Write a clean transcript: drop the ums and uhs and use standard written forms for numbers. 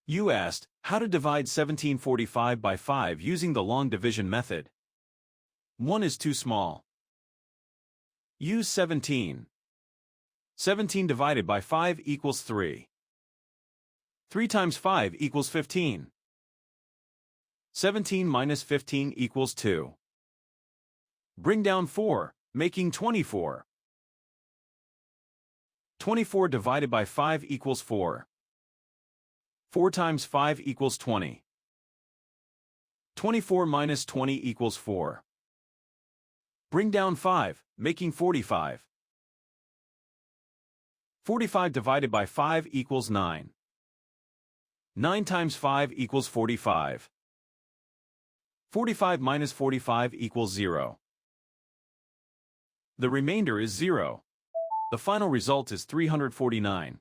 You asked, how to divide 1745 by 5 using the long division method. 1 is too small. Use 17. 17 divided by 5 equals 3. 3 times 5 equals 15. 17 minus 15 equals 2. Bring down 4, making 24. 24 divided by 5 equals 4. 4 times 5 equals 20. 24 minus 20 equals 4. Bring down 5, making 45. 45 divided by 5 equals 9. 9 times 5 equals 45. 45 minus 45 equals 0. The remainder is 0. The final result is 349.